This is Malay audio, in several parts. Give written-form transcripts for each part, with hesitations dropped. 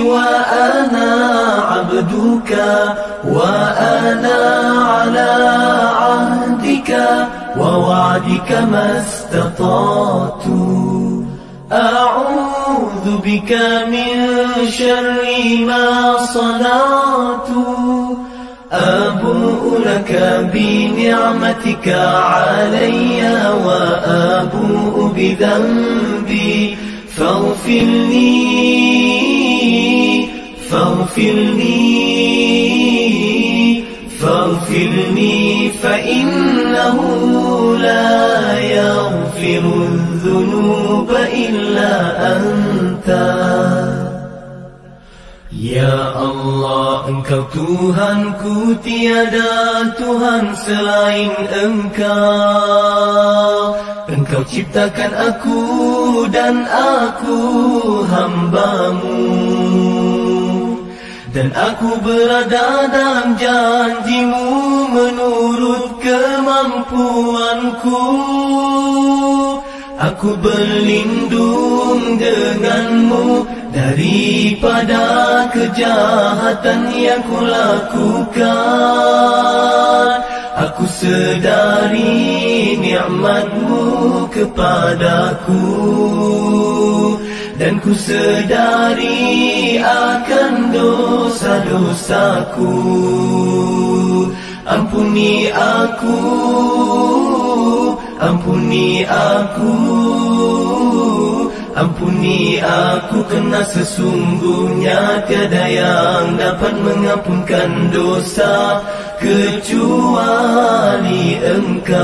وأنا عبدك وأنا على عهدك ووعدك ما استطعت أعوذ بك من شر ما صنعت أبوء لك بنعمتك علي وأبوء بذنبي فاغفر لي فإنه لا يغفر الذنوب إلا أنت. Ya Allah, Engkau Tuhanku, tiada Tuhan selain Engkau. Engkau ciptakan aku dan aku hamba-Mu, dan aku berada dalam janji-Mu menurut kemampuanku. Aku berlindung denganmu daripada kejahatan yang kulakukan. Aku sedari nikmat-Mu kepadaku, dan ku sedari akan dosa-dosaku. Ampuni aku, ampuni aku, ampuni aku, kerana sesungguhnya tiada yang dapat mengampunkan dosa kecuali Engkau.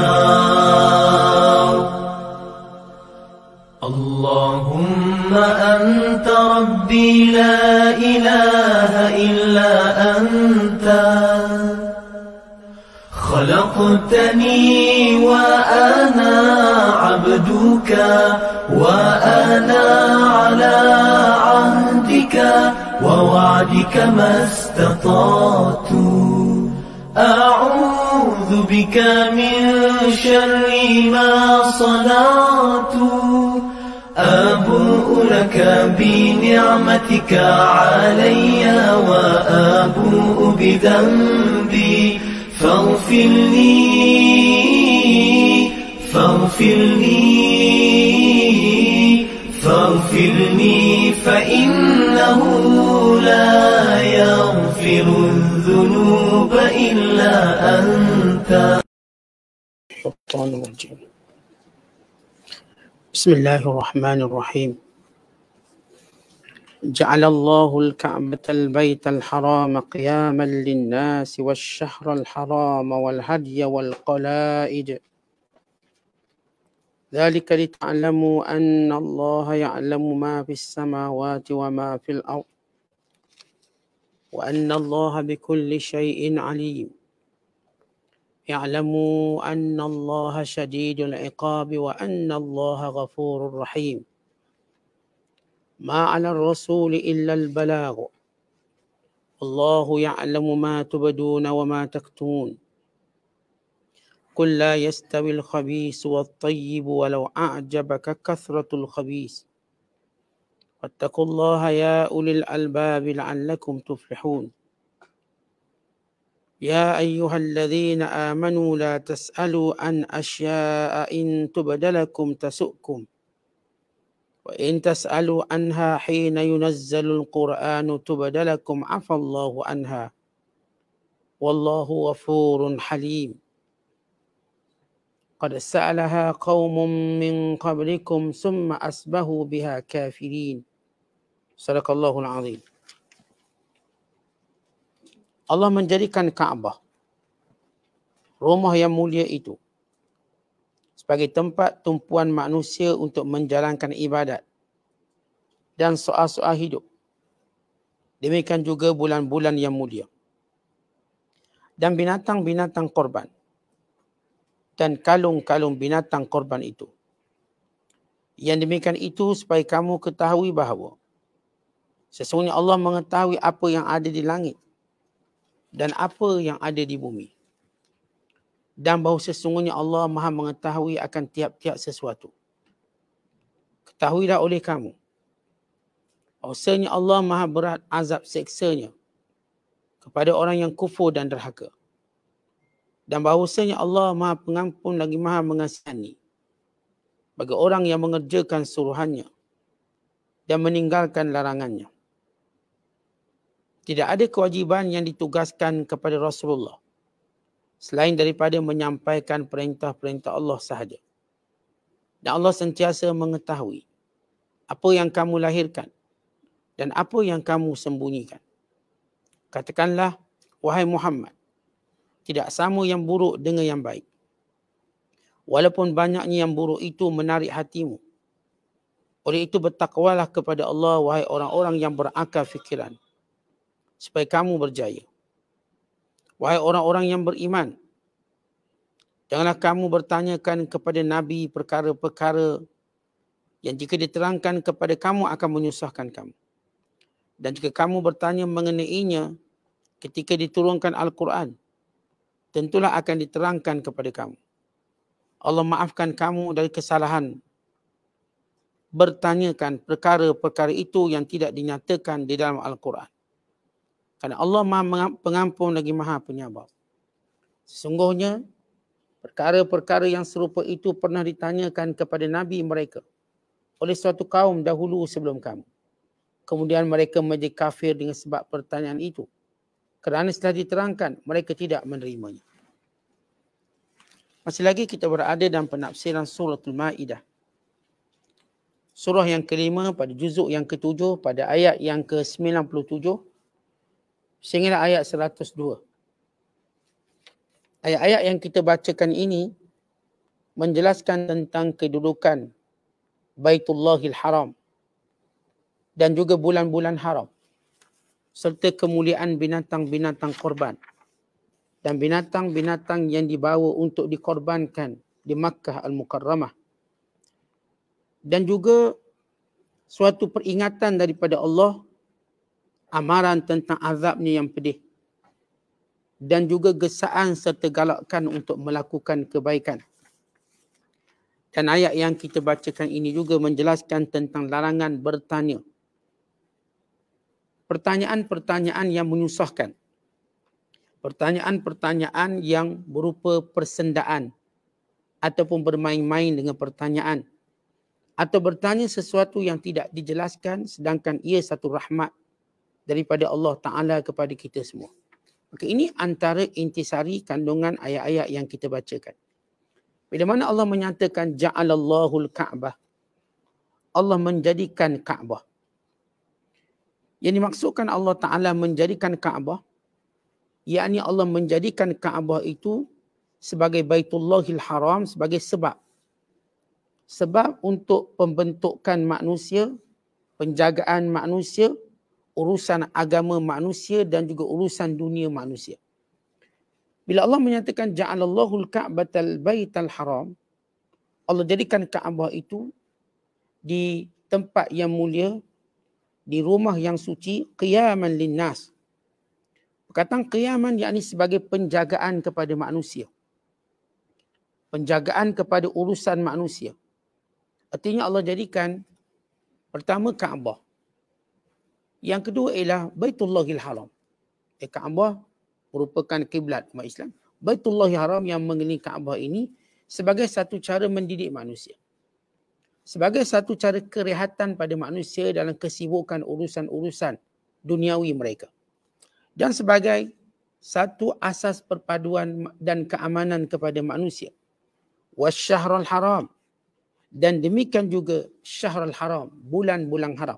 Allahumma anta rabbi la ilaha illa anta. خلقتني وأنا عبدك وأنا على عهدك ووعدك ما استطعت أعوذ بك من شر ما صنعت أبوء لك بنعمتك علي وأبوء بذنبي فاغفر لي فإنه لا يغفر الذنوب إلا أنت. بسم الله الرحمن الرحيم. جعل الله الكعبة البيت الحرام قياما للناس والشهر الحرام والهدي والقلائد ذلك لتعلموا أن الله يعلم ما في السماوات وما في الأرض وأن الله بكل شيء عليم. اعلموا أن الله شديد العقاب وأن الله غفور رحيم. ما على الرسول إلا البلاغ الله يعلم ما تبدون وما تكتمون. قل لا يستوي الخبيث والطيب ولو أعجبك كثرة الخبيث واتقوا الله يا أولي الألباب لعلكم تفلحون. يا أيها الذين آمنوا لا تسألوا عن أشياء إن تبد لكم تسؤكم وإن تسألوا عنها حين ينزل القرآن تبد لكم عفى الله عنها والله غفور حليم. قد سألها قوم من قبلكم ثم أصبحوا بها كافرين. صدق الله العظيم. Allah menjadikan Kaabah, rumah yang mulia itu, sebagai tempat tumpuan manusia untuk menjalankan ibadat dan soal-soal hidup. Demikian juga bulan-bulan yang mulia. Dan binatang-binatang korban. Dan kalung-kalung binatang korban itu. Yang demikian itu supaya kamu ketahui bahawa sesungguhnya Allah mengetahui apa yang ada di langit dan apa yang ada di bumi. Dan bahawa sesungguhnya Allah Maha mengetahui akan tiap-tiap sesuatu. Ketahuilah oleh kamu, Bahawasanya Allah maha berat azab seksanya kepada orang yang kufur dan derhaka. Dan bahawasanya Allah maha pengampun lagi maha mengasihani bagi orang yang mengerjakan suruhannya dan meninggalkan larangannya. Tidak ada kewajiban yang ditugaskan kepada Rasulullah selain daripada menyampaikan perintah-perintah Allah sahaja. Dan Allah sentiasa mengetahui apa yang kamu lahirkan dan apa yang kamu sembunyikan. Katakanlah, wahai Muhammad, tidak sama yang buruk dengan yang baik. Walaupun banyaknya yang buruk itu menarik hatimu. Oleh itu bertakwalah kepada Allah, wahai orang-orang yang berakal fikiran, supaya kamu berjaya. Wahai orang-orang yang beriman, janganlah kamu bertanyakan kepada Nabi perkara-perkara yang jika diterangkan kepada kamu akan menyusahkan kamu. Dan jika kamu bertanya mengenainya ketika diturunkan Al-Quran, tentulah akan diterangkan kepada kamu. Allah maafkan kamu dari kesalahan bertanyakan perkara-perkara itu yang tidak dinyatakan di dalam Al-Quran. Kerana Allah maha pengampun lagi maha penyabar. Sesungguhnya perkara-perkara yang serupa itu pernah ditanyakan kepada Nabi mereka oleh suatu kaum dahulu sebelum kamu. Kemudian mereka menjadi kafir dengan sebab pertanyaan itu. Kerana setelah diterangkan, mereka tidak menerimanya. Masih lagi kita berada dalam penafsiran Suratul Ma'idah. Surah yang kelima pada juzuk yang ketujuh pada ayat yang ke-97 sehingga ayat 102. Ayat-ayat yang kita bacakan ini menjelaskan tentang kedudukan Baitullahil Haram dan juga bulan-bulan haram serta kemuliaan binatang-binatang korban dan binatang-binatang yang dibawa untuk dikorbankan di Makkah Al-Mukarramah. Dan juga suatu peringatan daripada Allah, amaran tentang azabnya yang pedih. Dan juga gesaan serta galakkan untuk melakukan kebaikan. Dan ayat yang kita bacakan ini juga menjelaskan tentang larangan bertanya. Pertanyaan-pertanyaan yang menyusahkan. Pertanyaan-pertanyaan yang berupa persendaan ataupun bermain-main dengan pertanyaan atau bertanya sesuatu yang tidak dijelaskan sedangkan ia satu rahmat daripada Allah Ta'ala kepada kita semua. Maka ini antara intisari kandungan ayat-ayat yang kita bacakan. Bila mana Allah menyatakan ja'alallahul Ka'bah, Allah menjadikan Ka'bah. Yang dimaksudkan Allah Ta'ala menjadikan Ka'bah, yakni Allah menjadikan Ka'bah itu sebagai Baitullahil Haram sebagai sebab. Sebab untuk pembentukan manusia, penjagaan manusia, urusan agama manusia dan juga urusan dunia manusia. Bila Allah menyatakan ja'alallahul Ka'batal Baital Haram, Allah jadikan Ka'bah itu di tempat yang mulia, di rumah yang suci, qiyaman linnas. Perkataan qiyaman yakni sebagai penjagaan kepada manusia. Penjagaan kepada urusan manusia. Artinya Allah jadikan pertama Kaabah. Yang kedua ialah Baitullahil Haram. Kaabah merupakan kiblat umat Islam. Baitullahil Haram yang mengelilingi Kaabah ini sebagai satu cara mendidik manusia. Sebagai satu cara kerehatan pada manusia dalam kesibukan urusan-urusan duniawi mereka. Dan sebagai satu asas perpaduan dan keamanan kepada manusia. Wasyahrul Haram. Dan demikian juga Syahrul Haram, bulan-bulan haram.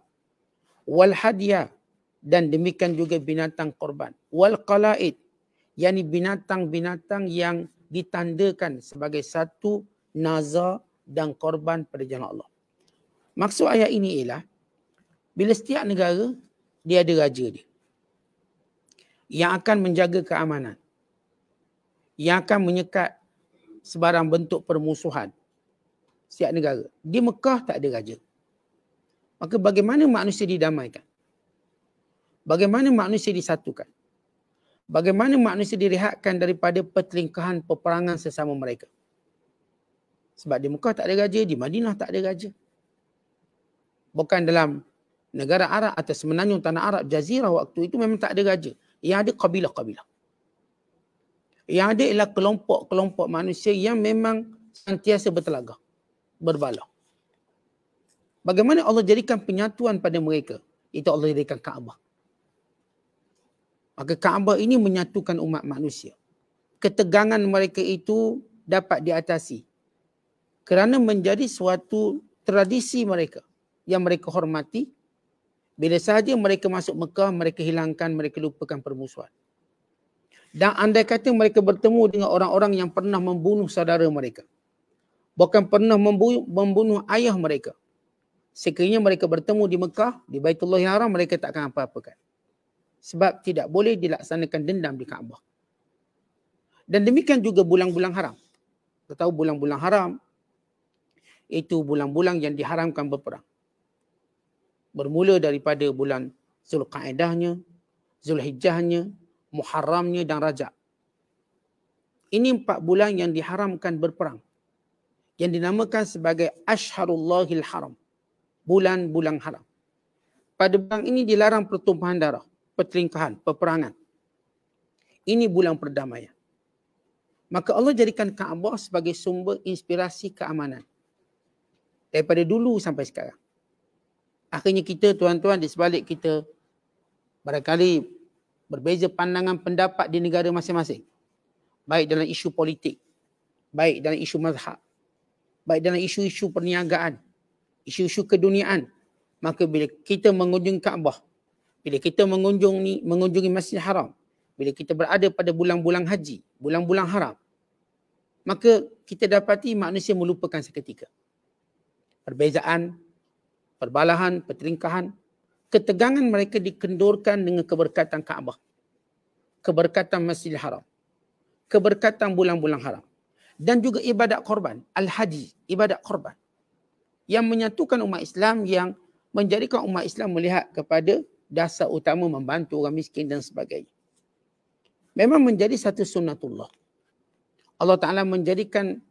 Wal Hadiyah, dan demikian juga binatang korban. Wal Qala'id, yakni binatang-binatang yang ditandakan sebagai satu nazar dan korban pada jalan Allah. Maksud ayat ini ialah bila setiap negara dia ada raja dia yang akan menjaga keamanan, yang akan menyekat sebarang bentuk permusuhan setiap negara. Di Mekah tak ada raja. Maka bagaimana manusia didamaikan? Bagaimana manusia disatukan? Bagaimana manusia direhatkan daripada pertelingkahan peperangan sesama mereka? Sebab di Mekah tak ada raja, di Madinah tak ada raja. Bukan dalam Negara Arab atau semenanjung tanah Arab, jazirah waktu itu memang tak ada raja. Yang ada kabilah-kabilah. Yang ada ialah kelompok-kelompok manusia yang memang sentiasa bertelaga, berbalah. Bagaimana Allah jadikan penyatuan pada mereka? Itu Allah jadikan Kaabah. Maka Kaabah ini menyatukan umat manusia. Ketegangan mereka itu dapat diatasi kerana menjadi suatu tradisi mereka yang mereka hormati. Bila sahaja mereka masuk Mekah, mereka hilangkan, mereka lupakan permusuhan. Dan andai kata mereka bertemu dengan orang-orang yang pernah membunuh saudara mereka, bahkan pernah membunuh ayah mereka, sekiranya mereka bertemu di Mekah, di Baitullahil Haram, mereka tak akan apa-apakan. Sebab tidak boleh dilaksanakan dendam di Kaabah. Dan demikian juga bulan-bulan haram. Kita tahu bulan-bulan haram itu bulan-bulan yang diharamkan berperang. Bermula daripada bulan Zulqaedahnya, Zulhijjahnya, Muharramnya dan Rajab. Ini 4 bulan yang diharamkan berperang. Yang dinamakan sebagai Ashharullahil Haram. Bulan-bulan haram. Pada bulan ini dilarang pertumpahan darah, pertelingkahan, peperangan. Ini bulan perdamaian. Maka Allah jadikan Kaabah sebagai sumber inspirasi keamanan. Daripada dulu sampai sekarang. Akhirnya kita, tuan-tuan, di sebalik kita barangkali berbeza pandangan pendapat di negara masing-masing. Baik dalam isu politik, baik dalam isu mazhab, baik dalam isu-isu perniagaan, isu-isu keduniaan. Maka bila kita mengunjungi Kaabah, bila kita mengunjungi Masjidil Haram, bila kita berada pada bulan-bulan haji, bulan-bulan haram, maka kita dapati manusia melupakan seketika perbezaan, perbalahan, pertelingkahan. Ketegangan mereka dikendurkan dengan keberkatan Kaabah, keberkatan Masjidil Haram, keberkatan bulan-bulan haram. Dan juga ibadat korban, al-haji, ibadat korban. Yang menyatukan umat Islam, yang menjadikan umat Islam melihat kepada dasar utama membantu orang miskin dan sebagainya. Memang menjadi satu sunnatullah. Allah Ta'ala menjadikan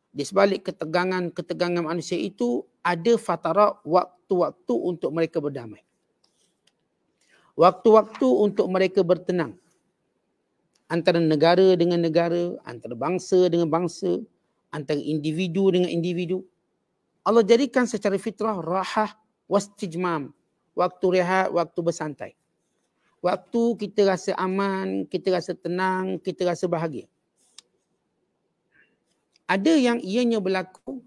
di sebalik ketegangan manusia itu ada fatarat, waktu-waktu untuk mereka berdamai. Waktu-waktu untuk mereka bertenang. Antara negara dengan negara, antara bangsa dengan bangsa, antara individu dengan individu. Allah jadikan secara fitrah rahah wastijmam. Waktu rehat, waktu bersantai. Waktu kita rasa aman, kita rasa tenang, kita rasa bahagia. Ada yang ianya berlaku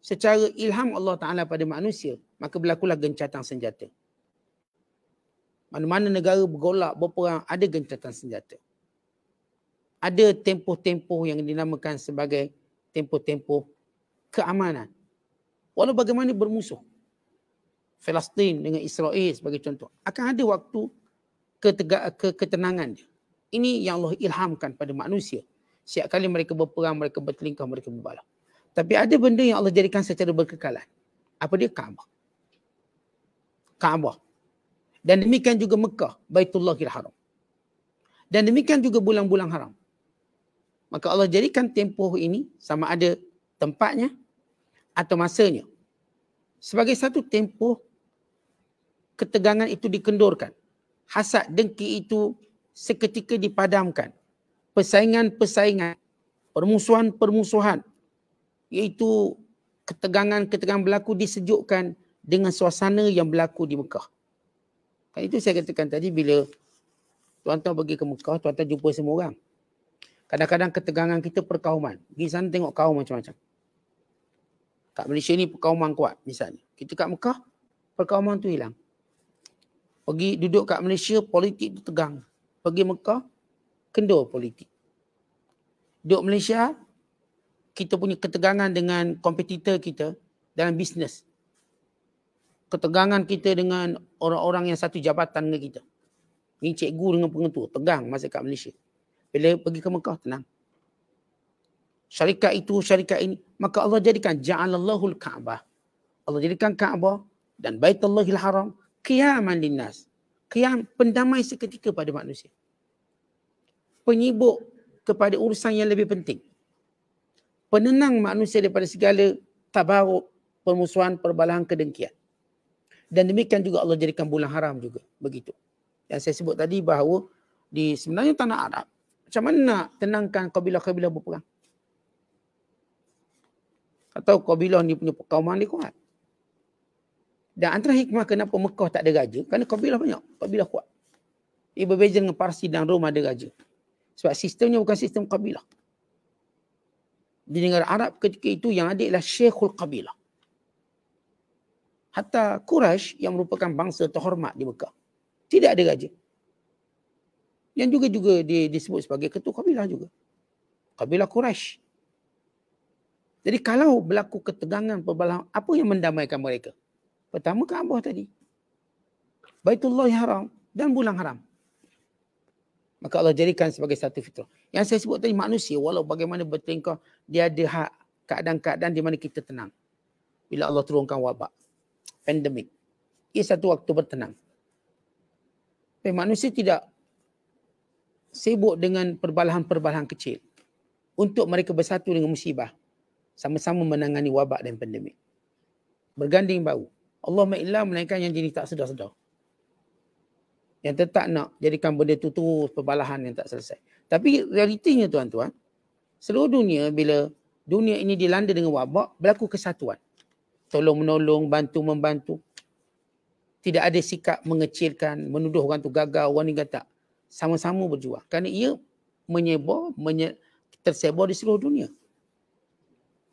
secara ilham Allah Ta'ala pada manusia, maka berlakulah gencatan senjata. Mana-mana negara bergolak, berperang, ada gencatan senjata. Ada tempoh-tempoh yang dinamakan sebagai tempoh-tempoh keamanan. Walau bagaimana bermusuh, Palestin dengan Israel sebagai contoh, akan ada waktu ketenangan dia. Ini yang Allah ilhamkan pada manusia. Setiap kali mereka berperang, mereka bertelingkah, mereka berbalah. Tapi ada benda yang Allah jadikan secara berkekalan. Apa dia? Kaabah. Kaabah. Dan demikian juga Mekah, Baitullahil Haram. Dan demikian juga bulan-bulan haram. Maka Allah jadikan tempoh ini sama ada tempatnya atau masanya sebagai satu tempoh ketegangan itu dikendurkan. Hasad dengki itu seketika dipadamkan. Persaingan-persaingan, permusuhan-permusuhan, iaitu ketegangan-ketegangan berlaku disejukkan dengan suasana yang berlaku di Mekah. Kan itu saya katakan tadi, bila tuan-tuan pergi ke Mekah, tuan-tuan jumpa semua orang. Kadang-kadang ketegangan kita perkauman. Pergi sana tengok kaum macam-macam. Kat Malaysia ni perkauman kuat misalnya. Kita kat Mekah, perkauman tu hilang. Pergi duduk kat Malaysia, politik tu tegang. Pergi Mekah, kendur politik. Duduk Malaysia, kita punya ketegangan dengan kompetitor kita dalam bisnes. Ketegangan kita dengan orang-orang yang satu jabatan dengan kita. Ni cikgu dengan pengetua, tegang masa kat Malaysia. Bila pergi ke Mekah, tenang. Syarikat itu, syarikat ini. Maka Allah jadikan ja'alallahul Ka'bah. Allah jadikan Ka'bah dan Baitullahil Haram qiyaman linnas. Qiyam, pendamai seketika pada manusia. Penyibuk kepada urusan yang lebih penting. Penenang manusia daripada segala tabaruk, permusuhan, perbalahan, kedengkian. Dan demikian juga Allah jadikan bulan haram juga. Begitu. Yang saya sebut tadi bahawa di sebenarnya tanah Arab, macam mana nak tenangkan kabilah-kabilah berperang? Atau kabilah ni punya perkauman dia kuat. Dan antara hikmah kenapa Mekah tak ada raja, kerana kabilah banyak, kabilah kuat. Ia berbeza dengan Parsi dan Rom ada raja. Sebab sistemnya bukan sistem kabilah. Di negara Arab ketika itu yang ada ialah Syekhul Kabilah. Hatta Quraisy yang merupakan bangsa terhormat di Mekah, tidak ada raja. Yang juga disebut sebagai ketua kabilah juga. Kabilah Quraisy. Jadi kalau berlaku ketegangan, perbalahan, apa yang mendamaikan mereka? Pertama Kaabah tadi. Baitullah Haram dan bulan haram. Maka Allah jadikan sebagai satu fitrah. Yang saya sebut tadi manusia, walau bagaimana bertingkah, dia ada hak keadaan-keadaan di mana kita tenang. Bila Allah turunkan wabak, pandemik, ia satu waktu bertenang. Tapi manusia tidak sibuk dengan perbalahan-perbalahan kecil untuk mereka bersatu dengan musibah, sama-sama menangani wabak dan pandemik. Berganding bahu. Allahumma illa melainkan yang jenis tak sedar-sedar. Yang tetap nak jadikan benda itu terus perbalahan yang tak selesai. Tapi realitinya tuan-tuan, seluruh dunia bila dunia ini dilanda dengan wabak, berlaku kesatuan. Tolong-menolong, bantu-membantu. Tidak ada sikap mengecilkan, menuduh orang tu gagal, orang ni tak. Sama-sama berjuang. Kerana ia tersebar di seluruh dunia.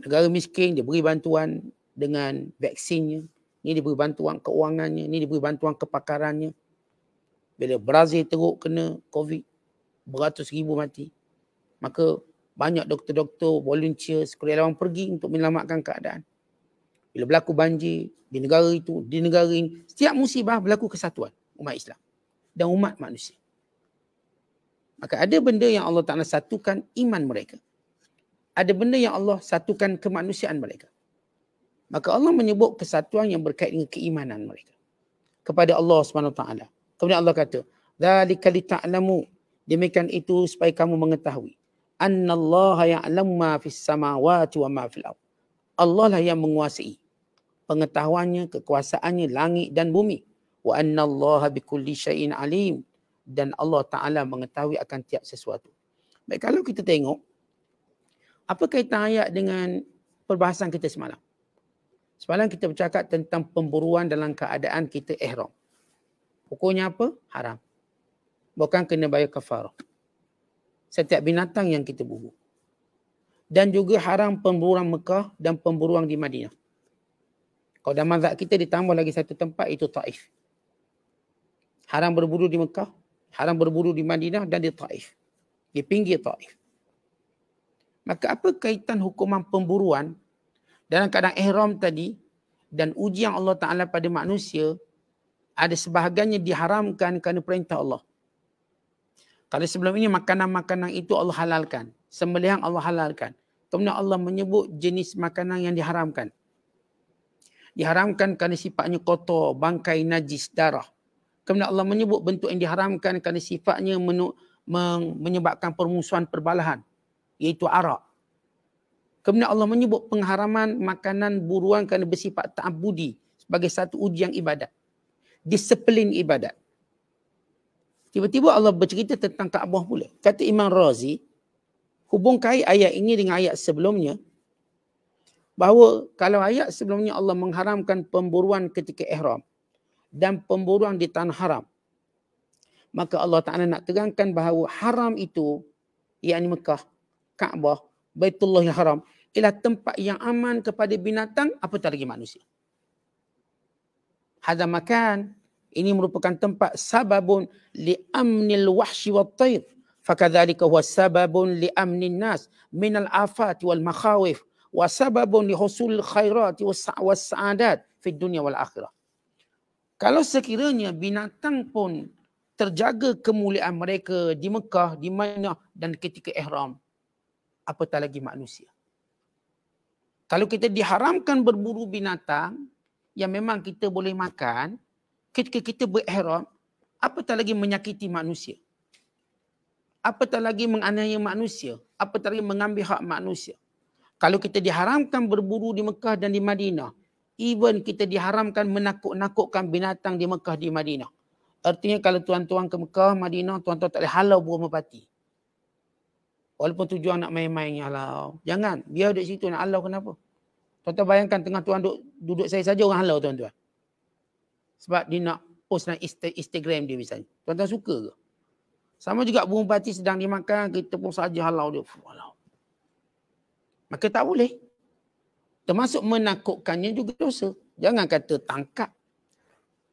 Negara miskin, dia beri bantuan dengan vaksinnya. Ni diberi bantuan keuangannya, ni diberi bantuan kepakarannya. Bila Brazil teruk kena COVID, beratus ribu mati. Maka banyak doktor-doktor, volunteer, sukarelawan pergi untuk menyelamatkan keadaan. Bila berlaku banjir di negara itu, di negara ini, setiap musibah berlaku kesatuan umat Islam dan umat manusia. Maka ada benda yang Allah Ta'ala satukan iman mereka. Ada benda yang Allah satukan kemanusiaan mereka. Maka Allah menyebut kesatuan yang berkait dengan keimanan mereka kepada Allah Subhanahu Wa Taala. Kemudian Allah kata, "Dzalika lita'lamu." Demikian itu supaya kamu mengetahui, "Annallaha ya'lamu ma fis samawati wa ma fil ardh." Allah lah yang menguasai pengetahuannya, kekuasaannya langit dan bumi. Wa annallaha bikulli syai'in alim. Dan Allah Ta'ala mengetahui akan tiap sesuatu. Baik, kalau kita tengok, apa kaitan ayat dengan perbahasan kita semalam? Semalam kita bercakap tentang pemburuan dalam keadaan kita ihram. Hukumnya apa? Haram. Bukan kena bayar kafarah. Setiap binatang yang kita buru. Dan juga haram pemburuan Mekah dan pemburuan di Madinah. Kalau dalam mazhab kita ditambah lagi satu tempat, itu Taif. Haram berburu di Mekah, haram berburu di Madinah dan di Taif. Di pinggir Taif. Maka apa kaitan hukuman pemburuan dalam keadaan ihram tadi dan ujian Allah Ta'ala pada manusia, ada sebahagiannya diharamkan kerana perintah Allah. Kalau sebelum ini makanan-makanan itu Allah halalkan. Sembelihan Allah halalkan. Kemudian Allah menyebut jenis makanan yang diharamkan. Diharamkan kerana sifatnya kotor, bangkai, najis, darah. Kemudian Allah menyebut bentuk yang diharamkan kerana sifatnya menyebabkan permusuhan perbalahan. Iaitu arak. Kemudian Allah menyebut pengharaman makanan buruan kerana bersifat ta'abudi sebagai satu ujian ibadat. Disiplin ibadat. Tiba-tiba Allah bercerita tentang Kaabah pula. Kata Imam Razi, hubungkan ayat ini dengan ayat sebelumnya, bahawa kalau ayat sebelumnya Allah mengharamkan pemburuan ketika ihram dan pemburuan di tanah haram, maka Allah Ta'ala nak terangkan bahawa haram itu, yakni Mekah, Kaabah, Baitullah yang haram, ialah tempat yang aman kepada binatang, apatah lagi manusia. Hadza makan, ini merupakan tempat sababun li amnil wahsyi wat tayr, fakadzalika huwa sababun li amnin nas minal afat wal makhawif wa sababun li husul khairat was sa'adat fid dunya wal akhirah. Kalau sekiranya binatang pun terjaga kemuliaan mereka di Mekah, di Madinah dan ketika ihram, apatah lagi manusia. Kalau kita diharamkan berburu binatang yang memang kita boleh makan, ketika kita berihram, apatah lagi menyakiti manusia. Apatah lagi menganiaya manusia. Apatah lagi mengambil hak manusia. Kalau kita diharamkan berburu di Mekah dan di Madinah, Even kita diharamkan menakut-nakutkan binatang di Mekah, di Madinah. Artinya kalau tuan-tuan ke Mekah, Madinah, tuan-tuan tak boleh halau burung merpati. Walaupun tujuan nak main-main, halau. Jangan. Biar duduk situ nak halau kenapa? Tuan-tuan bayangkan tengah tuan duduk saya saja orang halau tuan-tuan. Sebab dia nak post nak Instagram dia misalnya. Tuan-tuan suka ke? Sama juga burung merpati sedang dimakan, kita pun saja halau dia. Halau. Maka tak boleh. Termasuk menakutkannya juga dosa. Jangan kata tangkap.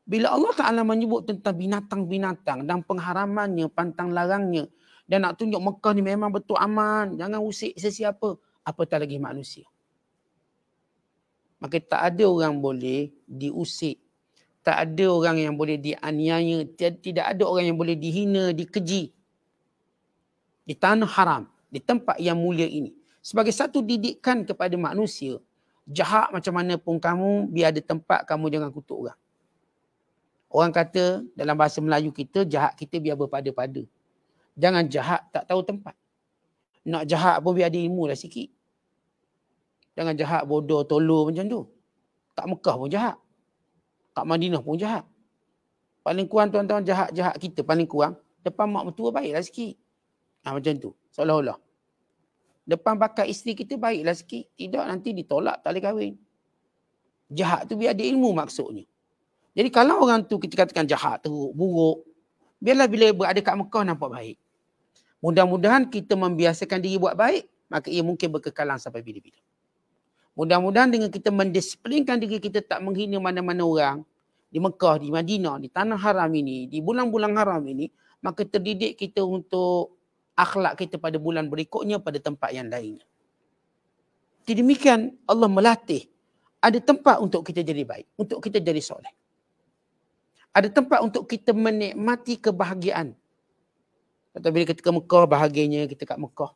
Bila Allah Ta'ala menyebut tentang binatang-binatang dan pengharamannya, pantang larangnya, dan nak tunjuk Mekah ni memang betul aman, jangan usik sesiapa, apatah lagi manusia. Maka tak ada orang boleh diusik. Tak ada orang yang boleh dianiaya. Tidak ada orang yang boleh dihina, dikeji. Di tanah haram, di tempat yang mulia ini. Sebagai satu didikan kepada manusia, jahat macam mana pun kamu, biar ada tempat kamu jangan kutuk orang. Orang kata dalam bahasa Melayu kita, jahat kita biar berpada-pada. Jangan jahat tak tahu tempat. Nak jahat pun biar ada ilmu lah sikit. Jangan jahat bodoh, tolol macam tu. Kat Mekah pun jahat. Kat Madinah pun jahat. Paling kurang tuan-tuan jahat-jahat kita paling kurang. Depan mak mertua baiklah sikit. Macam tu. Seolah-olah. Depan bakal isteri kita baiklah sikit. Tidak nanti ditolak tak boleh kahwin. Jahat tu biar ada ilmu maksudnya. Jadi kalau orang tu kita katakan jahat, teruk, buruk. Biarlah bila berada kat Mekah nampak baik. Mudah-mudahan kita membiasakan diri buat baik. Maka ia mungkin berkekalan sampai bila-bila. Mudah-mudahan dengan kita mendisiplinkan diri kita tak menghina mana-mana orang. Di Mekah, di Madinah, di tanah haram ini, di bulan-bulan haram ini. Maka terdidik kita untuk akhlak kita pada bulan berikutnya pada tempat yang lainnya. Jadi demikian Allah melatih. Ada tempat untuk kita jadi baik. Untuk kita jadi soleh. Ada tempat untuk kita menikmati kebahagiaan. Atau bila kita ke Mekah, bahagianya kita kat Mekah.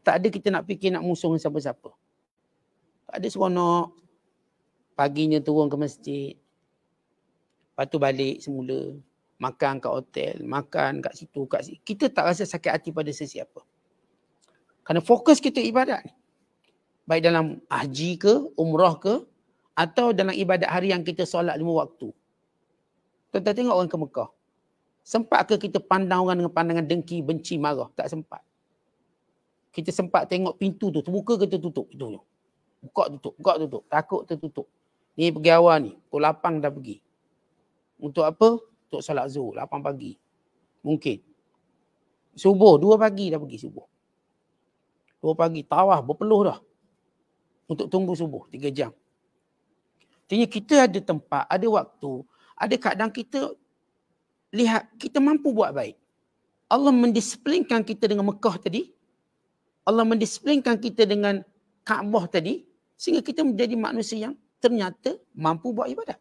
Tak ada kita nak fikir nak musuh dengan siapa-siapa. Tak ada seronok. Paginya turun ke masjid. Lepas tu balik semula. Makan kat hotel. Makan kat situ, kat situ. Kita tak rasa sakit hati pada sesiapa. Kerana fokus kita ibadat ni. Baik dalam haji ke, umrah ke. Atau dalam ibadat harian kita solat 5 waktu. Tuan-tuan tengok orang ke Mekah. Sempat ke kita pandang orang dengan pandangan dengki, benci, marah? Tak sempat. Kita sempat tengok pintu tu. Terbuka ke tertutup? Itu. Buka tutup. Buka tutup. Takut tertutup. Ni pergi awal ni. Pukul 8 dah pergi. Untuk apa? Untuk salat zuhur. 8 pagi. Mungkin. Subuh. 2 pagi dah pergi subuh. 2 pagi. Tawaf. Berpeluh dah. Untuk tunggu subuh. 3 jam. Artinya kita ada tempat. Ada waktu. Ada keadaan kita lihat kita mampu buat baik. Allah mendisiplinkan kita dengan Mekah tadi. Allah mendisiplinkan kita dengan Kaabah tadi. Sehingga kita menjadi manusia yang ternyata mampu buat ibadat.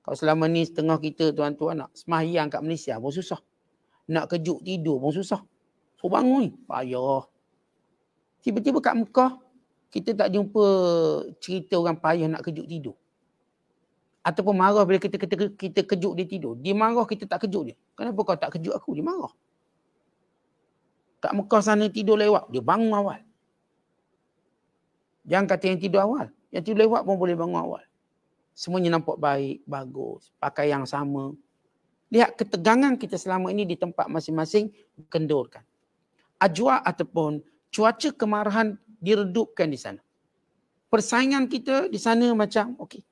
Kalau selama ni setengah kita tuan-tuan nak sembahyang kat Malaysia pun susah. Nak kejut tidur pun susah. So bangun ni, payah. Tiba-tiba kat Mekah, kita tak jumpa cerita orang payah nak kejut tidur. Ataupun marah bila kita kejut dia tidur. Dia marah, kita tak kejut dia. Kenapa kau tak kejut aku? Dia marah. Kat Mekah sana tidur lewat. Dia bangun awal. Jangan kata yang tidur awal. Yang tidur lewat pun boleh bangun awal. Semuanya nampak baik, bagus. Pakai yang sama. Lihat ketegangan kita selama ini di tempat masing-masing kendurkan. Ajwa ataupun cuaca kemarahan diredupkan di sana. Persaingan kita di sana macam okey.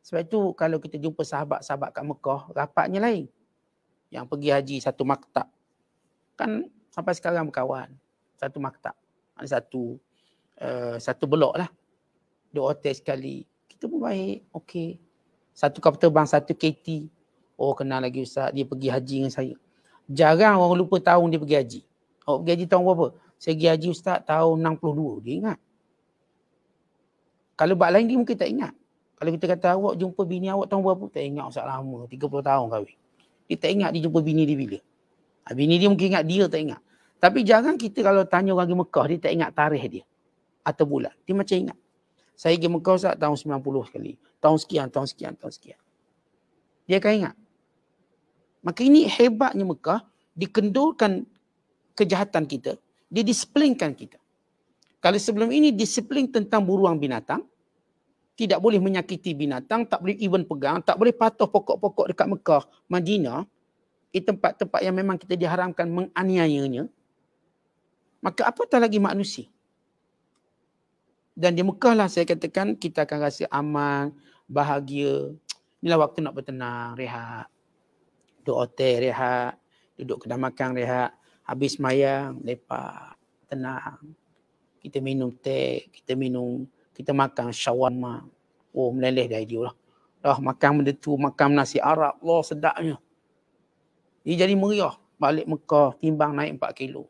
Sebab itu kalau kita jumpa sahabat-sahabat kat Mekah, rapatnya lain. Yang pergi haji satu maktab. Kan sampai sekarang berkawan. Satu maktab. Ada satu blok lah. 2 hotel sekali. Kita pun baik. Okey. Satu kapal terbang, satu KT. Oh kenal lagi Ustaz. Dia pergi haji dengan saya. Jarang orang lupa tahun dia pergi haji. Oh pergi haji tahun berapa? Saya pergi haji Ustaz tahun 62. Dia ingat. Kalau bab lain dia mungkin tak ingat. Kalau kita kata awak jumpa bini awak tahun berapa? Tak ingat Ustaz lama. 30 tahun kahwin. Dia tak ingat dia jumpa bini dia bila. Bini dia mungkin ingat, dia tak ingat. Tapi jarang kita kalau tanya orang pergi Mekah, dia tak ingat tarikh dia. Atau bulan. Dia macam ingat. Saya pergi Mekah Ustaz tahun 90 sekali. Tahun sekian. Dia akan ingat. Maka ini hebatnya Mekah. Dikendurkan kejahatan kita. Didisiplinkan kita. Kalau sebelum ini disiplin tentang buruan binatang. tidak boleh menyakiti binatang, tak boleh even pegang, tak boleh patuh pokok-pokok dekat Mekah, Madinah, di tempat-tempat yang memang kita diharamkan menganiayanya, maka apatah lagi manusia. Dan di Mekah lah saya katakan kita akan rasa aman, bahagia. Inilah waktu nak bertenang, rehat. Duduk hotel, rehat. Duduk kedai makan, rehat. Habis mayang, lepak, tenang. Kita minum teh, kita makan shawarma. Oh, meleleh dah dia lah. Dah makan benda tu, makan nasi Arab. Allah sedapnya. Dia jadi meriah. Balik Mekah, timbang naik 4 kilo.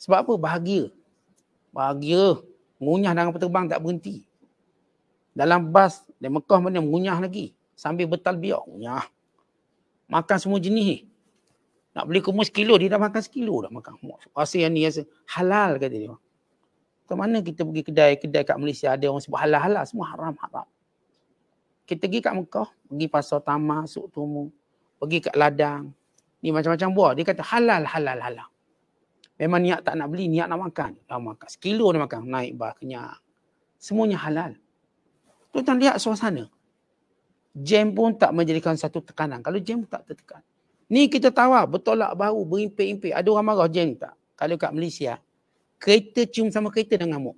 Sebab apa? Bahagia. Bahagia. Mengunyah dalam peterbang tak berhenti. Dalam bas, dari Mekah mana mengunyah lagi. Sambil bertalbiyah, mengunyah. Makan semua jenis. Nak beli kumus sekilo, dia dah makan sekilo dah makan. Rasa yang ni rasa halal kata dia. Ke mana kita pergi kedai kat Malaysia ada orang sebut halal-halal, semua haram-haram. Kita pergi kat Mekah, pergi pasar Tamar, Suk Tumu, pergi kat ladang. Ni macam-macam buah, dia kata halal. Memang niat tak nak beli, niat nak makan. Dah makan, sekilo dah makan, naik bah, kenyang. Semuanya halal. Tuan-tuan lihat suasana. Jam pun tak menjadikan satu tekanan. Kalau jam tak tertekan. Ni kita tawar, bertolak bahu, berimpit-impit. Ada orang marah jam tak? Kalau kat Malaysia, kereta cium sama kereta dah ngamuk.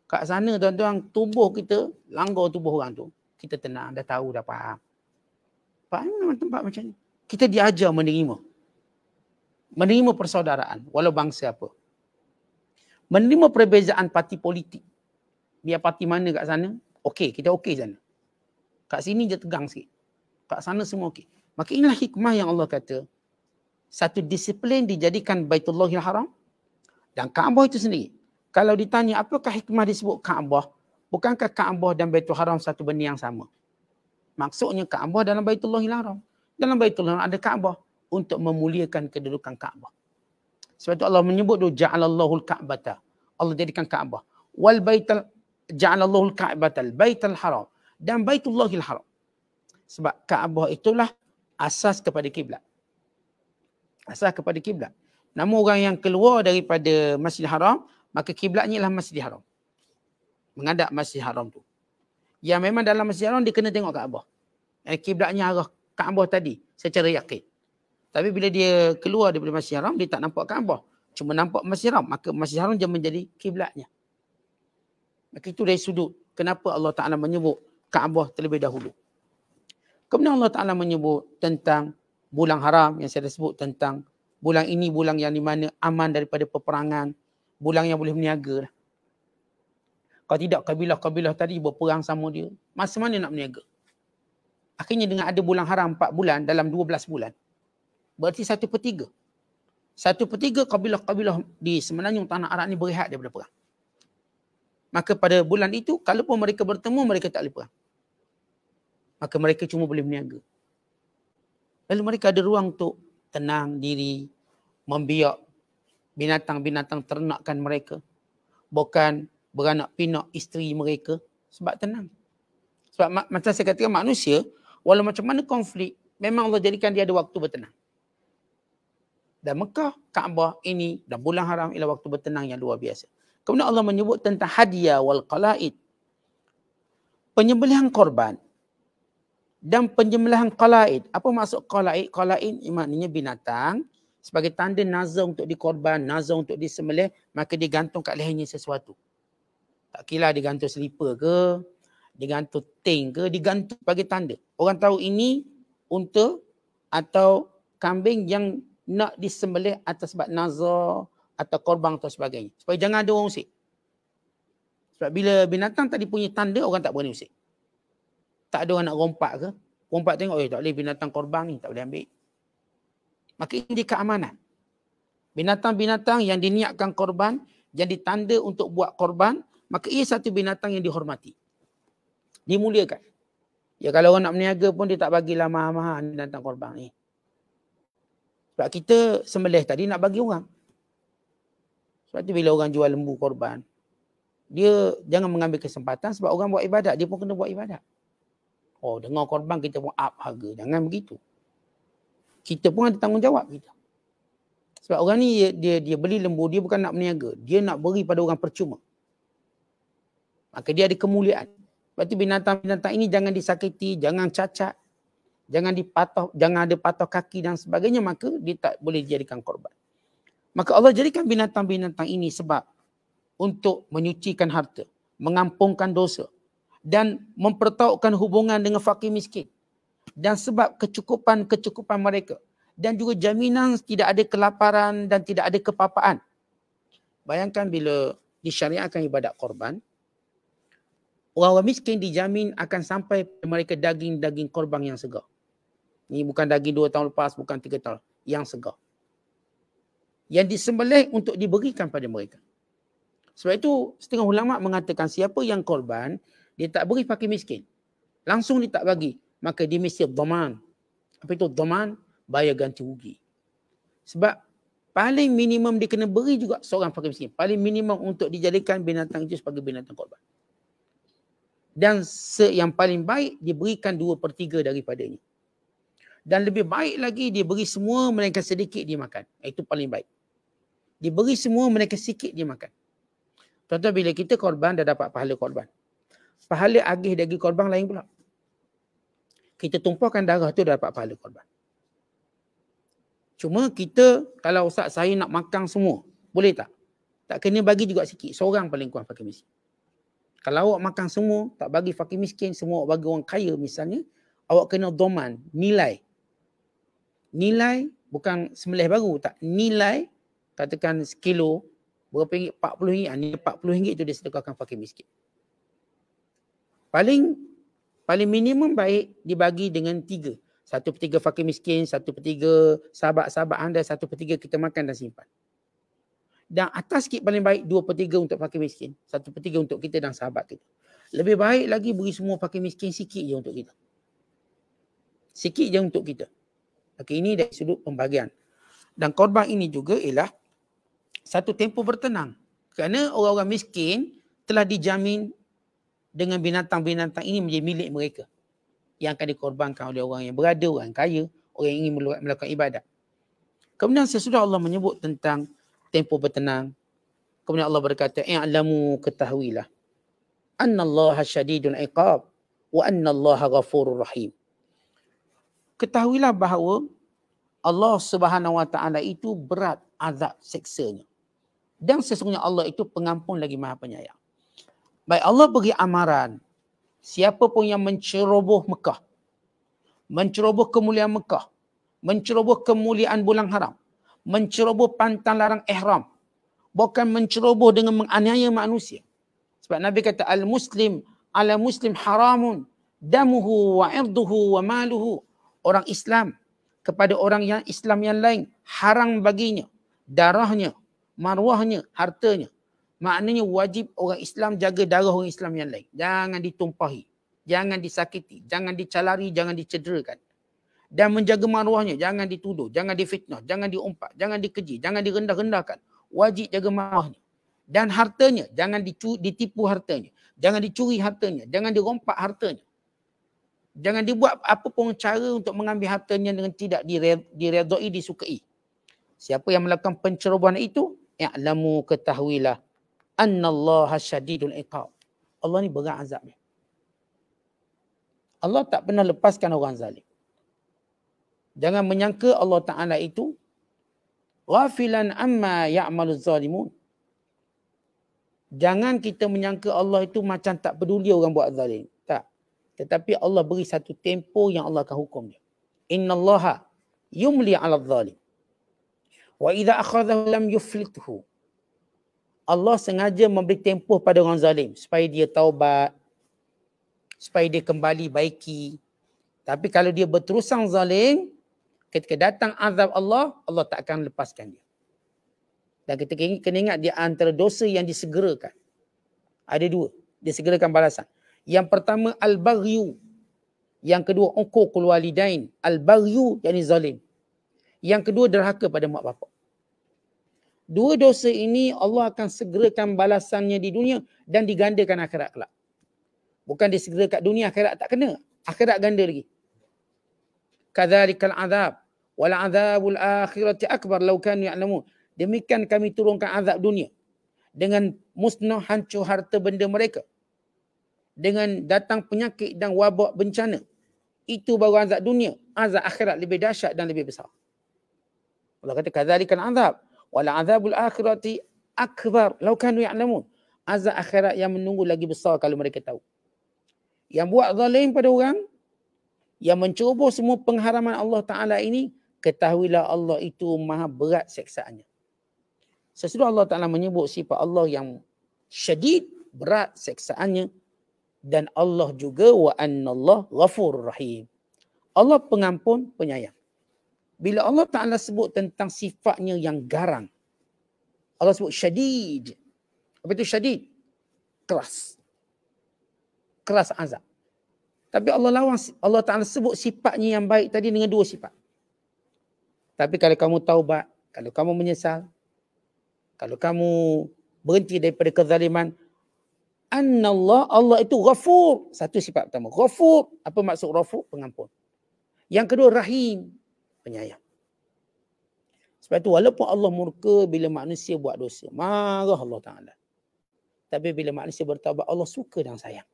Kat sana tuan-tuan, tubuh kita, langgar tubuh orang tu. Kita tenang, dah tahu, dah faham. Faham memang tempat macam ni. Kita diajar menerima. Menerima persaudaraan, walau bangsa apa. Menerima perbezaan parti politik. Biar parti mana kat sana, okey, kita okey sana. Kat sini je tegang sikit. Kat sana semua okey. Maka inilah hikmah yang Allah kata, satu disiplin dijadikan Baitullahil Haram dan Kaabah itu sendiri. Kalau ditanya apakah hikmah disebut Kaabah, bukankah Kaabah dan Baitul Haram satu benda yang sama? Maksudnya Kaabah dalam Baitullahil Haram. Dalam Baitullahil Haram ada Kaabah untuk memuliakan kedudukan Kaabah. Sebab itu Allah menyebut tu ja'alallahul Ka'bata. Allah jadikan Kaabah. Wal baital ja'alallahul Ka'batal Baitul Haram dan Baitullahil Haram. Sebab Kaabah itulah asas kepada kiblat. Asas kepada kiblat. Namun orang yang keluar daripada Masjidil Haram, maka kiblatnya ialah Masjidil Haram. Menghadap Masjidil Haram tu. Yang memang dalam Masjidil Haram dia kena tengok Kaabah. Kiblatnya arah Kaabah tadi secara yakin. Tapi bila dia keluar daripada Masjidil Haram, dia tak nampak Kaabah. Cuma nampak Masjidil Haram. Maka Masjidil Haram dia menjadi kiblatnya. Maka itu dari sudut kenapa Allah Ta'ala menyebut Kaabah terlebih dahulu. Kemudian Allah Ta'ala menyebut tentang bulan haram yang saya dah sebut tentang bulan ini, bulan yang di mana aman daripada peperangan, bulan yang boleh berniaga lah. Kalau tidak, kabilah-kabilah tadi berperang sama dia, masa mana nak berniaga? Akhirnya dengan ada bulan haram 4 bulan dalam 12 bulan, berarti 1/3. 1/3 kabilah-kabilah di semenanjung tanah Arab ni berehat daripada perang. Maka pada bulan itu, kalaupun mereka bertemu, mereka tak boleh perang. Maka mereka cuma boleh berniaga. Lalu mereka ada ruang untuk tenang diri, membiak binatang-binatang ternakan mereka. Bukan beranak pinak isteri mereka. Sebab tenang. Sebab macam saya katakan manusia, walau macam mana konflik, memang Allah jadikan dia ada waktu bertenang. Dan Mekah, Kaabah ini dan bulan haram ialah waktu bertenang yang luar biasa. Kemudian Allah menyebut tentang hadiah wal qalaid. Penyembelihan korban dan penyembelihan qalaid. Apa maksud qalaid? Qalaid maknanya binatang sebagai tanda nazar untuk dikorban, nazar untuk disembelih, maka digantung kat lehernya sesuatu. Tak kira digantung selipar ke, digantung ting ke, digantung sebagai tanda. Orang tahu ini unta atau kambing yang nak disembelih atas sebab nazar atau korban atau sebagainya. Supaya jangan ada orang usik. Sebab bila binatang tadi punya tanda, orang tak berani usik. Tak ada orang nak rompak ke? Rompak tengok, tak boleh binatang korban ni, tak boleh ambil. Maka ini keamanan. Binatang-binatang yang diniatkan korban, yang ditanda untuk buat korban, maka ia satu binatang yang dihormati. Dimuliakan. Ya kalau orang nak berniaga pun dia tak bagilah mahal-mahal binatang korban ni. Sebab kita sembelih tadi nak bagi orang. Sebab tu bila orang jual lembu korban, dia jangan mengambil kesempatan sebab orang buat ibadat, dia pun kena buat ibadat. Oh, dengar korban kita pun up harga. Jangan begitu. Kita pun ada tanggungjawab kita. Sebab orang ni dia beli lembu, dia bukan nak berniaga. Dia nak beri pada orang percuma. Maka dia ada kemuliaan. Sebab tu binatang-binatang ini jangan disakiti, jangan cacat, jangan dipatah, jangan ada patah kaki dan sebagainya, maka dia tak boleh dijadikan korban. Maka Allah jadikan binatang-binatang ini sebab untuk menyucikan harta, mengampunkan dosa dan mempertautkan hubungan dengan fakir miskin. Dan sebab kecukupan mereka. Dan juga jaminan tidak ada kelaparan dan tidak ada kepapaan. Bayangkan bila disyariatkan ibadat korban, orang miskin dijamin akan sampai mereka daging-daging korban yang segar. Ini bukan daging 2 tahun lepas, bukan 3 tahun. Yang segar. Yang disembelih untuk diberikan pada mereka. Sebab itu setengah ulama mengatakan siapa yang korban, dia tak beri fakir miskin. Langsung dia tak bagi. Maka dia mesti dhaman. Apa itu dhaman? Bayar ganti rugi. Sebab paling minimum dia kena beri juga seorang fakir miskin. Paling minimum untuk dijadikan binatang itu sebagai binatang korban. Dan yang paling baik diberikan 2/3 daripadanya. Dan lebih baik lagi dia beri semua mereka sedikit dia makan. Itu paling baik. Dia beri semua mereka sikit dia makan. Contoh bila kita korban dah dapat pahala korban. Pahala agih daging korban lain pula. Kita tumpahkan darah tu dah dapat pahala korban. Cuma kita, kalau Ustaz saya nak makan semua, boleh tak? Tak kena bagi juga sikit. Seorang paling kurang fakir miskin. Kalau awak makan semua, tak bagi fakir miskin, semua awak bagi orang kaya misalnya, awak kena dhaman, nilai. Nilai, bukan sembelih baru, tak. Nilai, katakan sekilo, berapa ringgit? 40 ringgit. Nilai 40 ringgit itu dia sedekahkan fakir miskin. Paling minimum baik dibagi dengan 3. 1/3 fakir miskin, 1/3 sahabat-sahabat anda, 1/3 kita makan dan simpan. Dan atas sikit paling baik 2/3 untuk fakir miskin, 1/3 untuk kita dan sahabat kita. Lebih baik lagi beri semua fakir miskin, sikit je untuk kita. Sikit je untuk kita. Okey, ini dari sudut pembagian. Dan korban ini juga ialah satu tempoh bertenang. Kerana orang-orang miskin telah dijamin dengan binatang-binatang ini menjadi milik mereka. Yang akan dikorbankan oleh orang yang berada, orang kaya, orang yang ingin melakukan ibadat. Kemudian sesudah Allah menyebut tentang tempoh bertenang, kemudian Allah berkata, "I'lamu, ketahuilah, annallaha syadidul iqab wa annallaha ghafurur rahim." Ketahuilah bahawa Allah Subhanahu Wa Taala itu berat azab seksanya. Dan sesungguhnya Allah itu pengampun lagi Maha Penyayang. Baik, Allah beri amaran, siapa pun yang menceroboh Mekah, menceroboh kemuliaan Mekah, menceroboh kemuliaan bulan haram, menceroboh pantang larang ihram, bukan menceroboh dengan menganiaya manusia. Sebab Nabi kata, al-muslim ala muslim haramun damuhu wa irduhu wa maluhu. Orang Islam kepada orang yang Islam yang lain haram baginya darahnya, maruahnya, hartanya. Maknanya wajib orang Islam jaga darah orang Islam yang lain. Jangan ditumpahi, jangan disakiti, jangan dicalari, jangan dicederakan. Dan menjaga maruahnya, jangan dituduh, jangan difitnah, jangan diumpat, jangan dikeji, jangan direndah-rendahkan. Wajib jaga maruahnya. Dan hartanya, jangan ditipu hartanya, jangan dicuri hartanya, jangan dirompak hartanya. Jangan dibuat apa pun cara untuk mengambil hartanya dengan tidak diredai, disukai. Siapa yang melakukan pencerobohan itu, i'lamu, ketahuilah, annallaha syadidul iqab. Allah ni berat azabnya. Allah tak pernah lepaskan orang zalim. Jangan menyangka Allah Ta'ala itu ghafilan amma ya'maluz zalimun. Jangan kita menyangka Allah itu macam tak peduli orang buat zalim. Tak. Tetapi Allah beri satu tempoh yang Allah akan hukum dia. Innallaha yumli 'alal zalim. Wa idza akhadhahu lam yuflithu. Allah sengaja memberi tempoh pada orang zalim supaya dia taubat, supaya dia kembali baiki. Tapi kalau dia berterusan zalim, ketika datang azab Allah, Allah tak akan lepaskan dia. Dan kita kena ingat dia antara dosa yang disegerakan. Ada 2, disegerakan balasan. Yang pertama al-baghyu. Yang kedua uququl walidain. Al-baghyu yakni zalim. Yang kedua derhaka pada mak bapak. 2 dosa ini Allah akan segerakan balasannya di dunia dan digandakan akhirat kelak. Bukan disegera kat dunia, akhirat tak kena. Akhirat ganda lagi. Kadzalikal azab wal azabul akhirati akbar law kanu ya'lamun. Demikian kami turunkan azab dunia dengan musnah, hancur harta benda mereka. dengan datang penyakit dan wabak bencana. Itu baru azab dunia. Azab akhirat lebih dahsyat dan lebih besar. Allah kata kadzalikan azab wala azabul akhirati akbar law kanu ya'lamun. Azab akhirat yang menunggu lagi besar kalau mereka tahu. Yang buat zalim pada orang, yang mencuba semua pengharaman Allah Ta'ala ini, ketahuilah Allah itu maha berat seksaannya. Sesudah Allah Ta'ala menyebut sifat Allah yang syadid, berat seksaannya, dan Allah juga wa annallah ghafur rahim. Allah pengampun, penyayang. Bila Allah Ta'ala sebut tentang sifatnya yang garang, Allah sebut syadid. Apa itu syadid? Keras. Keras azab. Tapi Allah Ta'ala sebut sifatnya yang baik tadi dengan dua sifat. Tapi kalau kamu taubat, kalau kamu menyesal, kalau kamu berhenti daripada kezaliman, Allah itu ghafur. Satu sifat pertama. Ghafur. Apa maksud ghafur? Pengampun. Yang kedua, rahim. Penyayang. Sebab itu walaupun Allah murka bila manusia buat dosa, marah Allah Ta'ala. Tapi bila manusia bertaubat, Allah suka dan sayang.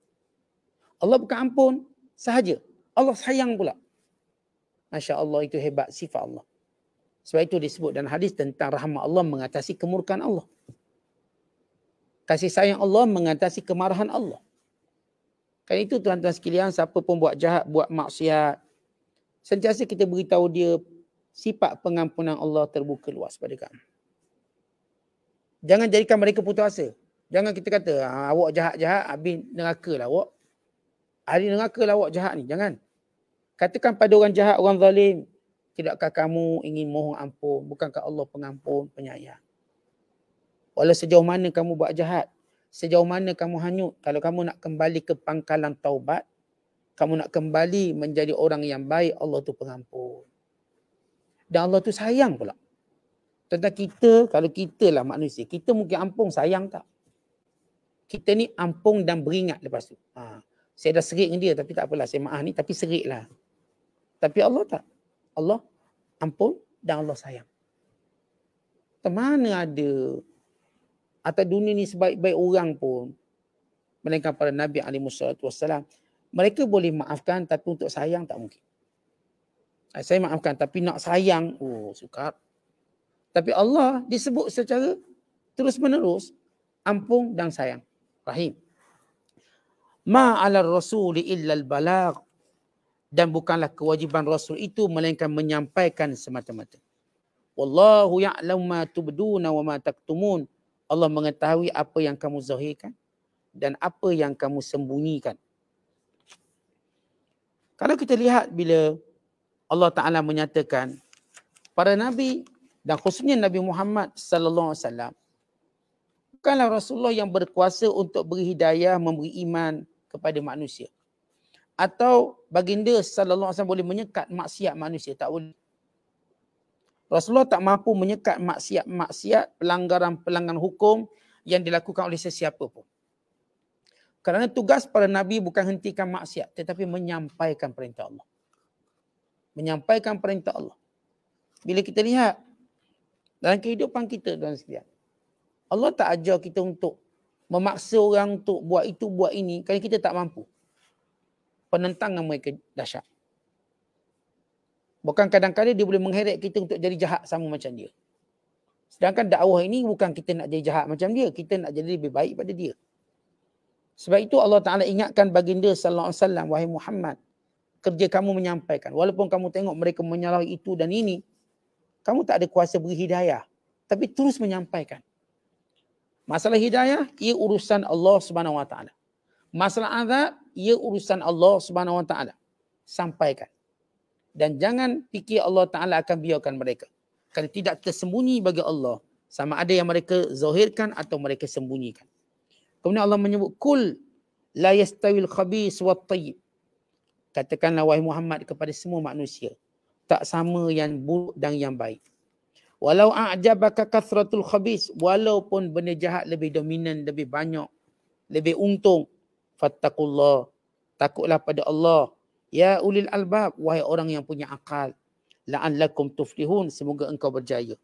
Allah bukan ampun sahaja. Allah sayang pula. Masya Allah, itu hebat sifat Allah. Sebab itu disebut dalam hadis tentang rahmat Allah mengatasi kemurkaan Allah. Kasih sayang Allah mengatasi kemarahan Allah. Kan itu tuan-tuan sekalian, siapa pun buat jahat, buat maksiat, sentiasa kita beritahu dia sifat pengampunan Allah terbuka luas pada kamu. Jangan jadikan mereka putus asa. Jangan kita kata, awak jahat-jahat, habis neraka lah awak. Ahli neraka lah awak jahat ni. Jangan. Katakan pada orang jahat, orang zalim, tidakkah kamu ingin mohon ampun? Bukankah Allah pengampun, penyayang? Walau sejauh mana kamu buat jahat, sejauh mana kamu hanyut, kalau kamu nak kembali ke pangkalan taubat, kamu nak kembali menjadi orang yang baik, Allah tu pengampun. Dan Allah tu sayang pula. Tentang kita, kalau kita lah manusia, kita mungkin ampun, sayang tak? Kita ni ampun dan beringat lepas tu. Saya dah serik dengan dia, tapi tak apalah, saya maaf ni, tapi serik lah. Tapi Allah tak. Allah ampun dan Allah sayang. Mana ada atas dunia ni sebaik-baik orang pun, melainkan para Nabi SAW, mereka boleh maafkan, tapi untuk sayang tak mungkin. Saya maafkan, tapi nak sayang, sukar. Tapi Allah disebut secara terus-menerus, ampun dan sayang. Rahim. Ma 'ala rasuli illa al-balagh, dan bukanlah kewajiban Rasul itu melainkan menyampaikan semata-mata. Wallahu ya'lamu ma tubduna wa ma taktumun. Allah mengetahui apa yang kamu zahirkan dan apa yang kamu sembunyikan. Kalau kita lihat bila Allah Ta'ala menyatakan para Nabi dan khususnya Nabi Muhammad sallallahu alaihi wasallam, bukanlah Rasulullah yang berkuasa untuk beri hidayah, memberi iman kepada manusia. Atau baginda sallallahu alaihi wasallam boleh menyekat maksiat manusia. Tak boleh. Rasulullah tak mampu menyekat maksiat, pelanggaran hukum yang dilakukan oleh sesiapa pun. Kerana tugas para Nabi bukan hentikan maksiat, tetapi menyampaikan perintah Allah. Menyampaikan perintah Allah. Bila kita lihat dalam kehidupan kita dan sekalian, Allah tak ajar kita untuk memaksa orang untuk buat itu, buat ini, kerana kita tak mampu. Penentangan mereka dahsyat. Bukan kadang-kadang dia boleh mengheret kita untuk jadi jahat sama macam dia. Sedangkan dakwah ini bukan kita nak jadi jahat macam dia, kita nak jadi lebih baik pada dia. Sebab itu Allah Ta'ala ingatkan baginda sallallahu alaihi wasallam, wahai Muhammad, kerja kamu menyampaikan. Walaupun kamu tengok mereka menyalahi itu dan ini, kamu tak ada kuasa beri hidayah, tapi terus menyampaikan. Masalah hidayah, ia urusan Allah Subhanahu Wa Ta'ala. Masalah azab, ia urusan Allah Subhanahu Wa Ta'ala. Sampaikan. Dan jangan fikir Allah Ta'ala akan biarkan mereka. Kerana tidak tersembunyi bagi Allah. Sama ada yang mereka zahirkan atau mereka sembunyikan. Kemudian Allah menyebut, Kul la yastawil khabis wa tayyib. Katakanlah wahai Muhammad kepada semua manusia. Tak sama yang buruk dan yang baik. Walau a'jabaka kathratul khabis. Walaupun benda jahat lebih dominan, lebih banyak, lebih untung. Fattaqullah. Takutlah pada Allah. Ya ulil albab, wahai orang yang punya akal, la'allakum tuflihun, semoga engkau berjaya.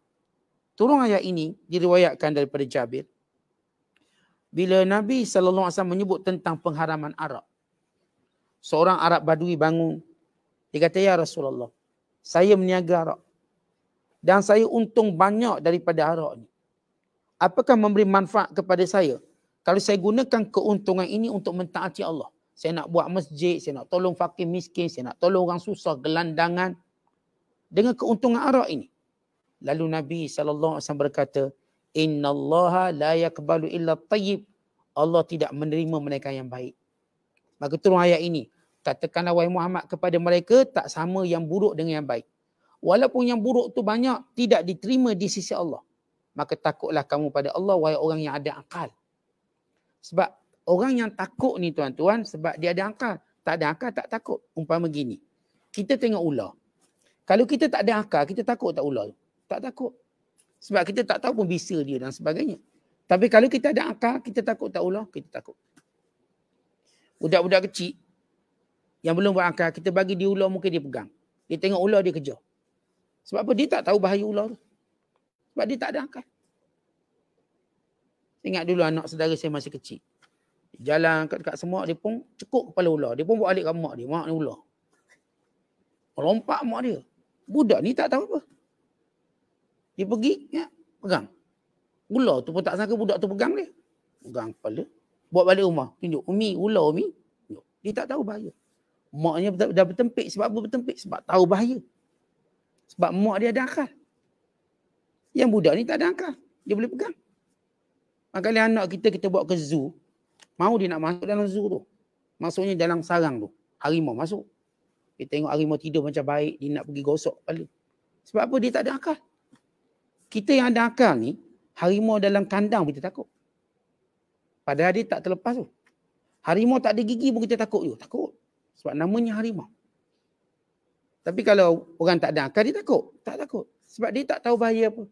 Turun ayat ini diriwayatkan daripada Jabir. Bila Nabi SAW menyebut tentang pengharaman arak, seorang Arab Badui bangun. Dia kata, ya Rasulullah, saya meniaga arak. Dan saya untung banyak daripada arak ni. Apakah memberi manfaat kepada saya kalau saya gunakan keuntungan ini untuk mentaati Allah? Saya nak buat masjid, saya nak tolong fakir miskin, saya nak tolong orang susah, gelandangan. Dengan keuntungan arak ini. Lalu Nabi SAW berkata, innallaha la yaqbalu illa tayyib. Allah tidak menerima mereka yang baik. Maka turun ayat ini. Katakanlah wahai Muhammad kepada mereka, tak sama yang buruk dengan yang baik. Walaupun yang buruk tu banyak, tidak diterima di sisi Allah. Maka takutlah kamu pada Allah, wahai orang yang ada akal. Sebab orang yang takut ni tuan-tuan, sebab dia ada akal. Tak ada akal, tak takut. Umpama gini. Kita tengok ular. Kalau kita tak ada akal, kita takut tak ular? Tak takut. Sebab kita tak tahu pun bisa dia dan sebagainya. Tapi kalau kita ada akal, kita takut tak ular? Kita takut. Budak-budak kecil yang belum berakal, kita bagi dia ular, mungkin dia pegang. Dia tengok ular, dia kejar. Sebab apa? Dia tak tahu bahaya ular tu. Sebab dia tak ada akal. Ingat dulu anak saudara saya masih kecil. Jalan dekat semak, dia pun cekuk kepala ular. Dia pun bawa balik ke mak dia. Mak ni ular. Lompat mak dia. Budak ni tak tahu apa. Dia pergi, ya, pegang. Ular tu pun tak sangka budak tu pegang dia. Pegang kepala. Bawa balik rumah. Tunjuk, Umi, ular Umi. Dia tak tahu bahaya. Maknya dah bertempik. Sebab apa bertempik? Sebab tahu bahaya. Sebab mak dia ada akal. Yang budak ni tak ada akal. Dia boleh pegang. Makanya anak kita bawa ke zoo. Mau dia nak masuk dalam zoo tu. Maksudnya dalam sarang tu. Harimau masuk. Dia tengok harimau tidur macam baik. Dia nak pergi gosok kepala. Sebab apa? Dia tak ada akal. Kita yang ada akal ni, harimau dalam kandang kita takut. Padahal dia tak terlepas tu. Harimau tak ada gigi pun kita takut juga. Takut. Sebab namanya harimau. Tapi kalau orang tak ada akal, dia takut. Tak takut. Sebab dia tak tahu bahaya apa.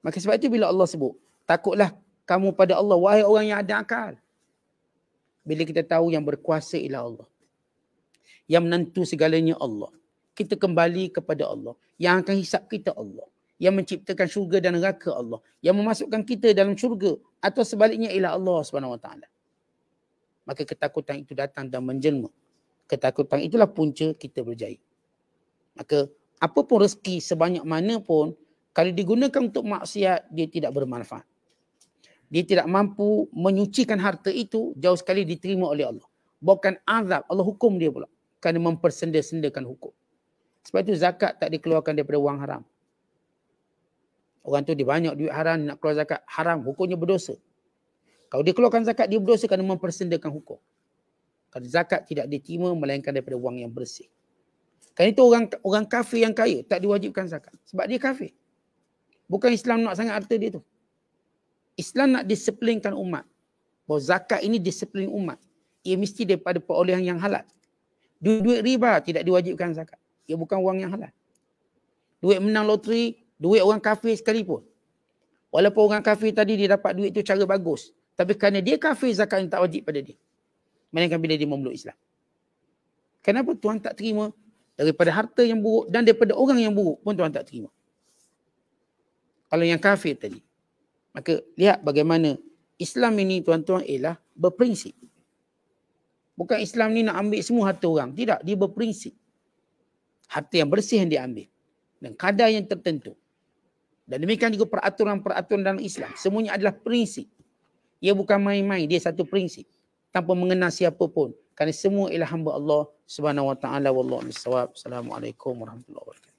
Maka sebab itu bila Allah sebut, takutlah kamu pada Allah, wahai orang yang ada akal. Bila kita tahu yang berkuasa ialah Allah. Yang menentu segalanya Allah. Kita kembali kepada Allah. Yang akan hisap kita Allah. Yang menciptakan syurga dan neraka Allah. Yang memasukkan kita dalam syurga. Atau sebaliknya ialah Allah SWT. Maka ketakutan itu datang dan menjelma. Ketakutan itulah punca kita berjaya. Maka apapun rezeki sebanyak mana pun, kalau digunakan untuk maksiat, dia tidak bermanfaat. Dia tidak mampu menyucikan harta itu, jauh sekali diterima oleh Allah. Bukan azab, Allah hukum dia pula. Kerana mempersenda-sendakan hukum. Sebab itu zakat tak dikeluarkan daripada wang haram. Orang tu dia banyak duit haram, dia nak keluar zakat. Haram, hukumnya berdosa. Kalau dia keluarkan zakat, dia berdosa kerana mempersendakan hukum. Kalau zakat tidak diterima, melainkan daripada wang yang bersih. Kerana itu orang kafir yang kaya tak diwajibkan zakat. Sebab dia kafir. Bukan Islam nak sangat harta dia tu. Islam nak disiplinkan umat. Bahawa zakat ini disiplin umat. Ia mesti daripada perolehan yang halal. Duit riba tidak diwajibkan zakat. Ia bukan wang yang halal. Duit menang loteri, duit orang kafir sekalipun. Walaupun orang kafir tadi dia dapat duit itu cara bagus. Tapi kerana dia kafir, zakat yang tak wajib pada dia. Melainkan bila dia memeluk Islam. Kenapa Tuhan tak terima? Daripada harta yang buruk dan daripada orang yang buruk pun Tuhan tak terima. Kalau yang kafir tadi. Maka lihat bagaimana Islam ini tuan-tuan ialah berprinsip. Bukan Islam ni nak ambil semua harta orang. Tidak, dia berprinsip. Harta yang bersih yang dia ambil. Dan kadar yang tertentu. Dan demikian juga peraturan-peraturan dalam Islam. Semuanya adalah prinsip. Ia bukan main-main, dia satu prinsip. Tanpa mengenal siapa pun. Kerana semua ialah hamba Allah Subhanahu Wa Taala. Wallahu a'lam bishawab. Assalamualaikum warahmatullahi wabarakatuh.